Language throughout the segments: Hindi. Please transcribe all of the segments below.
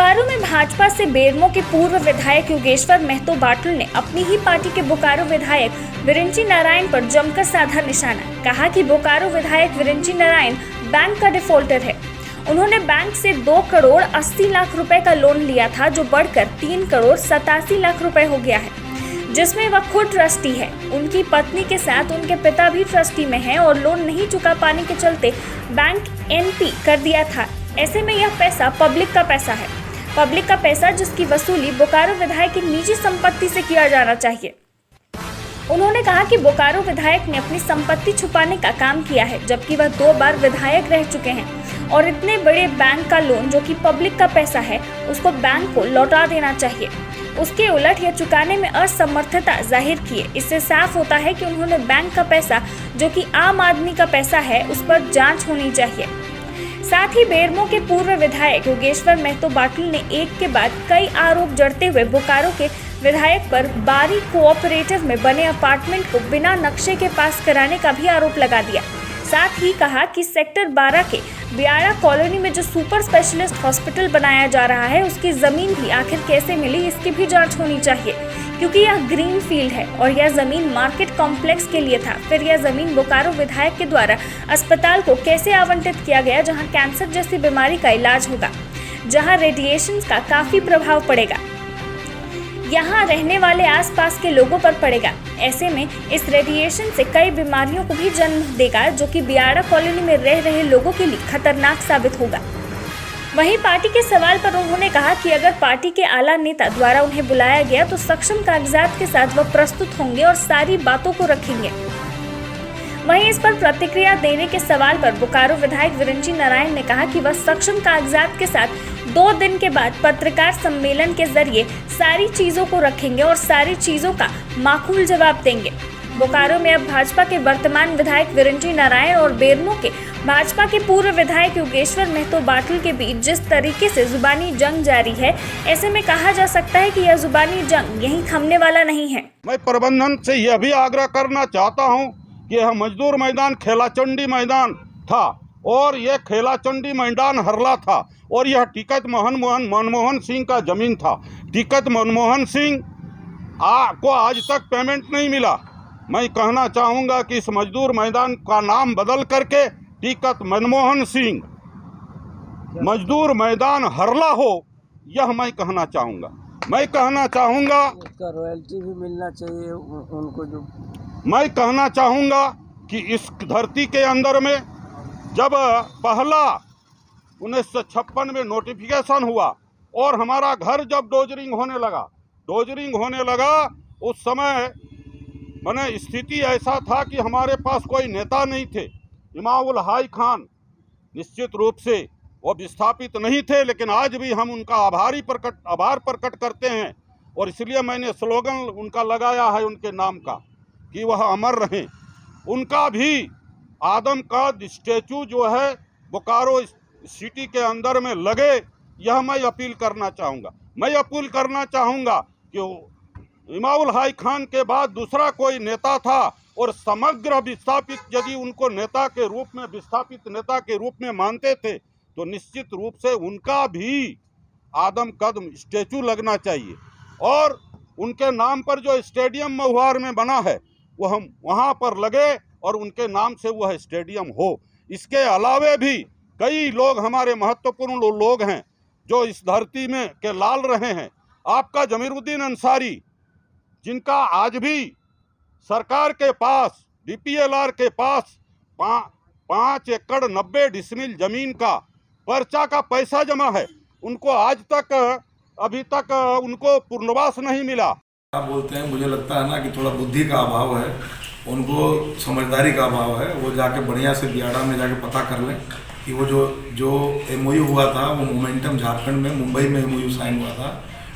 बोकारो में भाजपा से बेरमो के पूर्व विधायक योगेश्वर महतो बाटुल ने अपनी ही पार्टी के बोकारो विधायक विरिंची नारायण पर जमकर साधा निशाना। कहा कि बोकारो विधायक विरिंची नारायण बैंक का डिफॉल्टर है। उन्होंने बैंक से 2 करोड़ 80 लाख रुपए का लोन लिया था, जो बढ़कर 3 करोड़ 87 लाख रुपए हो गया है, जिसमें वह खुद ट्रस्टी है। उनकी पत्नी के साथ उनके पिता भी ट्रस्टी में हैं और लोन नहीं चुका पाने के चलते बैंक एनपी कर दिया था। ऐसे में यह पैसा पब्लिक का पैसा है, पब्लिक का पैसा जिसकी वसूली बोकारो विधायक की निजी संपत्ति से किया जाना चाहिए। उन्होंने कहा कि बोकारो विधायक ने अपनी संपत्ति छुपाने का काम किया है, जबकि वह 2 बार विधायक रह चुके हैं और इतने बड़े बैंक का लोन जो कि पब्लिक का पैसा है उसको बैंक को लौटा देना चाहिए। उसके उलट यह चुकाने में असमर्थता जाहिर किए। इससे साफ होता है कि उन्होंने बैंक का पैसा जो कि आम आदमी का पैसा है उस पर जांच होनी चाहिए। साथ ही बेरमो के पूर्व विधायक योगेश्वर महतो बाटुल ने एक के बाद कई आरोप जड़ते हुए बोकारो के विधायक पर बारी कोऑपरेटिव में बने अपार्टमेंट को बिना नक्शे के पास कराने का भी आरोप लगा दिया। साथ ही कहा कि सेक्टर 12 के बियाड़ा कॉलोनी में जो सुपर स्पेशलिस्ट हॉस्पिटल बनाया जा रहा है उसकी जमीन भी आखिर कैसे मिली, इसकी भी जांच होनी चाहिए, क्योंकि यह ग्रीन फील्ड है और यह जमीन मार्केट कॉम्प्लेक्स के लिए था। फिर यह जमीन बोकारो विधायक के द्वारा अस्पताल को कैसे आवंटित किया गया, जहां कैंसर जैसी बीमारी का इलाज होगा, जहां रेडिएशन का काफी प्रभाव पड़ेगा, यहाँ रहने वाले आसपास के लोगों पर पड़ेगा। ऐसे में इस रेडिएशन से कई बीमारियों को भी जन्म देगा, जो कि बियाड़ा कॉलोनी में रह रहे लोगों के लिए खतरनाक साबित होगा। वहीं पार्टी के सवाल पर उन्होंने कहा कि अगर पार्टी के आला नेता द्वारा उन्हें बुलाया गया तो सक्षम कागजात के साथ वह प्रस्तुत होंगे और सारी बातों को रखेंगे। वहीं इस पर प्रतिक्रिया देने के सवाल पर बोकारो विधायक विरिंची नारायण ने कहा कि वह सक्षम कागजात के साथ 2 दिन के बाद पत्रकार सम्मेलन के जरिए सारी चीजों को रखेंगे और सारी चीजों का माकूल जवाब देंगे। बोकारो में अब भाजपा के वर्तमान विधायक विरिंची नारायण और बेरमो के भाजपा के पूर्व विधायक योगेश्वर महतो बाटुल के बीच जिस तरीके से जुबानी जंग जारी है, ऐसे में कहा जा सकता है कि यह जुबानी जंग यहीं थमने वाला नहीं है। मैं प्रबंधन से यह भी आग्रह करना चाहता हूं कि यह मजदूर मैदान खेलाचंडी मैदान था और यह खेलाचंडी मैदान हरला था और यह टिकट मनमोहन सिंह का जमीन था। टिकट मनमोहन सिंह को आज तक पेमेंट नहीं मिला। मैं कहना चाहूँगा कि इस मजदूर मैदान का नाम बदल करके टिकट मनमोहन सिंह मजदूर मैदान हरला हो, यह मैं कहना चाहूँगा। मैं कहना चाहूँगा उसका रॉयल्टी भी मिलना चाहिए उनको। जो मैं कहना चाहूँगा कि इस धरती के अंदर में जब पहला 1956 में नोटिफिकेशन हुआ और हमारा घर जब डोजरिंग होने लगा उस समय मैंने स्थिति ऐसा था कि हमारे पास कोई नेता नहीं थे। इमामुल हाई खान निश्चित रूप से वो विस्थापित नहीं थे, लेकिन आज भी हम उनका आभार प्रकट करते हैं और इसलिए मैंने स्लोगन उनका लगाया है उनके नाम का कि वह अमर रहें। उनका भी आदम का स्टैचू जो है बोकारो सिटी के अंदर में लगे, यह मैं अपील करना चाहूँगा। मैं अपील करना चाहूँगा कि इमामुल हाई खान के बाद दूसरा कोई नेता था और समग्र विस्थापित यदि उनको विस्थापित नेता के रूप में मानते थे तो निश्चित रूप से उनका भी आदम कदम स्टैचू लगना चाहिए और उनके नाम पर जो स्टेडियम महुआर में बना है वो हम वहाँ पर लगे और उनके नाम से वह स्टेडियम हो। इसके अलावे भी कई लोग हमारे महत्वपूर्ण लोग हैं जो इस धरती में के लाल रहे हैं। आपका जमीरुद्दीन अंसारी, जिनका आज भी सरकार के पास DPLR के पास 5 एकड़ 90 डिसमिल जमीन का पर्चा का पैसा जमा है, उनको आज तक अभी तक उनको पुनर्वास नहीं मिला। आप बोलते हैं, मुझे लगता है ना कि थोड़ा बुद्धि का अभाव है, उनको समझदारी का अभाव है। वो जाके बढ़िया से बियाड़ा में जाके पता कर लें कि वो जो MOU हुआ था वो मोमेंटम झारखंड में मुंबई में MOU साइन हुआ था।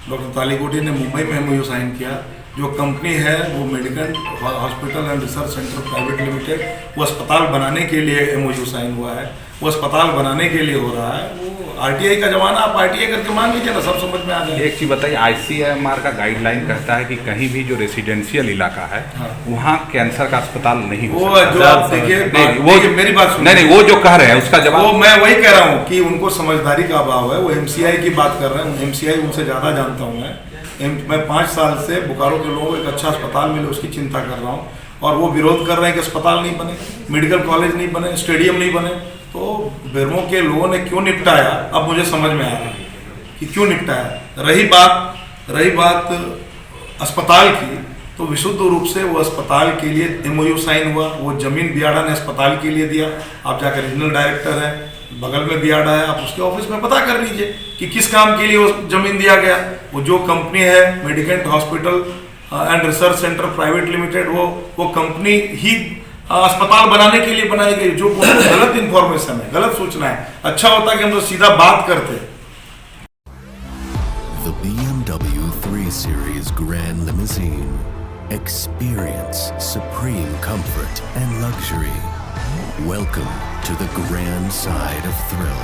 डॉक्टर तालीकोटी ने मुंबई में MOU साइन किया जो कंपनी है वो medical hospital and research centre private limited, वो अस्पताल बनाने के लिए MOU साइन हुआ है, वो अस्पताल बनाने के लिए हो रहा है। वो RTI का जमाना, आप RTI करके मान लीजिए ना, सब समझ में आ जाए। एक चीज़ बताइए, ICMR का गाइडलाइन कहता है कि कहीं भी जो रेसिडेंशियल इलाका है वहाँ कैंसर का अस्पताल नहीं हो वो सकता। जो आप देखिए, वो मेरी बात सुनिए। नहीं, वो जो कह रहे हैं उसका जवाब, वो मैं वही कह रहा हूँ कि उनको समझदारी का अभाव है। वो MCI की बात कर रहे हैं, MCI उनसे ज़्यादा जानता हूँ मैं 5 साल से बोकारो के लोगों को एक अच्छा अस्पताल मिले उसकी चिंता कर रहा हूँ, और वो विरोध कर रहे हैं कि अस्पताल नहीं बने, मेडिकल कॉलेज नहीं बने, स्टेडियम नहीं बने। तो बेरमो के लोगों ने क्यों निपटाया, अब मुझे समझ में आ रहा है कि क्यों निपटाया। रही बात अस्पताल की, तो विशुद्ध रूप से वो अस्पताल के लिए MOU साइन हुआ। वो जमीन बियाड़ा ने अस्पताल के लिए दिया। आप जाकर रीजनल डायरेक्टर है, बगल में बियाड़ा है, आप उसके ऑफिस में पता कर लीजिए कि किस काम के लिए वो जमीन दिया गया। वो जो कंपनी है Medicant hospital and research centre private limited, वो कंपनी ही अस्पताल बनाने के लिए बनाई गई। जो गलत इंफॉर्मेशन है, गलत सूचना है। अच्छा होता कि हम तो सीधा बात करते। The BMW 3 Series Grand Limousine. Experience supreme comfort and luxury. Welcome to the grand side of thrill.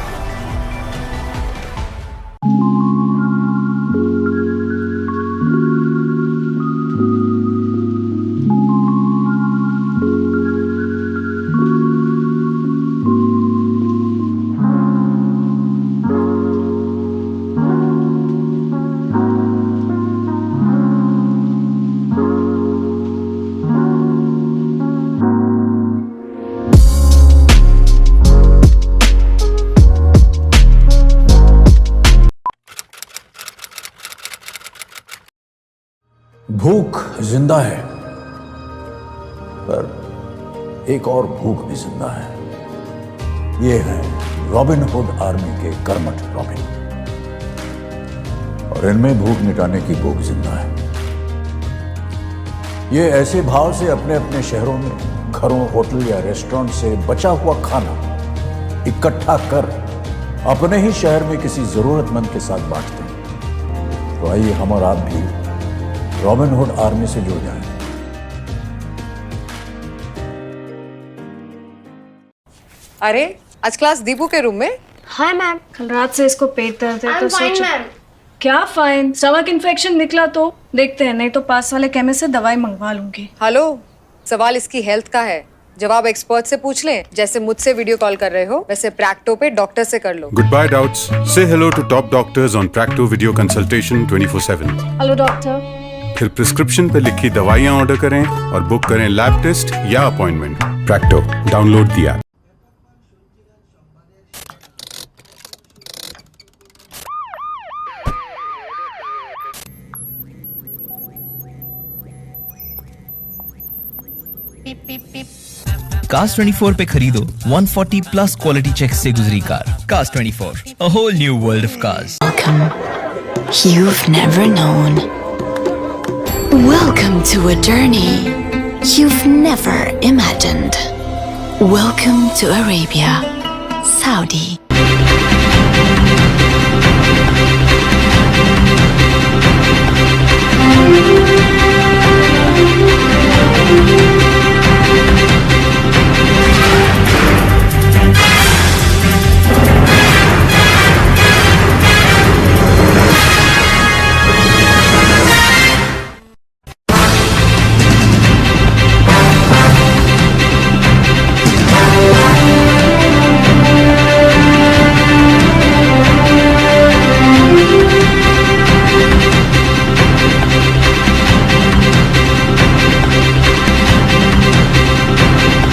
भूख जिंदा है, पर एक और भूख भी जिंदा है। ये है रॉबिन हुड आर्मी के कर्मठ रॉबिन, और इनमें भूख मिटाने की भूख जिंदा है। ये ऐसे भाव से अपने अपने शहरों में घरों, होटल या रेस्टोरेंट से बचा हुआ खाना इकट्ठा कर अपने ही शहर में किसी जरूरतमंद के साथ बांटते हैं। तो आइए हम और आप भी रॉबिन हुड आर्मी से जुड़ जाएं। अरे आज क्लास दीपू के रूम में। हाय मैम, कल रात से इसको पेट दर्द है तो सोचो। क्या फाइन, स्टमक इन्फेक्शन निकला तो देखते हैं, नहीं तो पास वाले केमिस्ट से दवाई मंगवा लूंगी। हेलो, सवाल इसकी हेल्थ का है, जवाब एक्सपर्ट से पूछ लें। जैसे मुझसे वीडियो कॉल कर रहे हो वैसे प्रैक्टो पे डॉक्टर से कर लो। Goodbye doubts. Say hello to top doctors on Practo video consultation 24/7. Hello doctor. फिर प्रिस्क्रिप्शन पे लिखी दवाइयाँ ऑर्डर करें और बुक करें लैब टेस्ट या appointment. Practo, download the app. Cars 24 पे खरीदो 140 प्लस क्वालिटी चेक से गुजरी car. Cars 24, a whole new world of cars. Welcome. You've never known. Welcome to a journey you've never imagined. Welcome to Arabia, Saudi.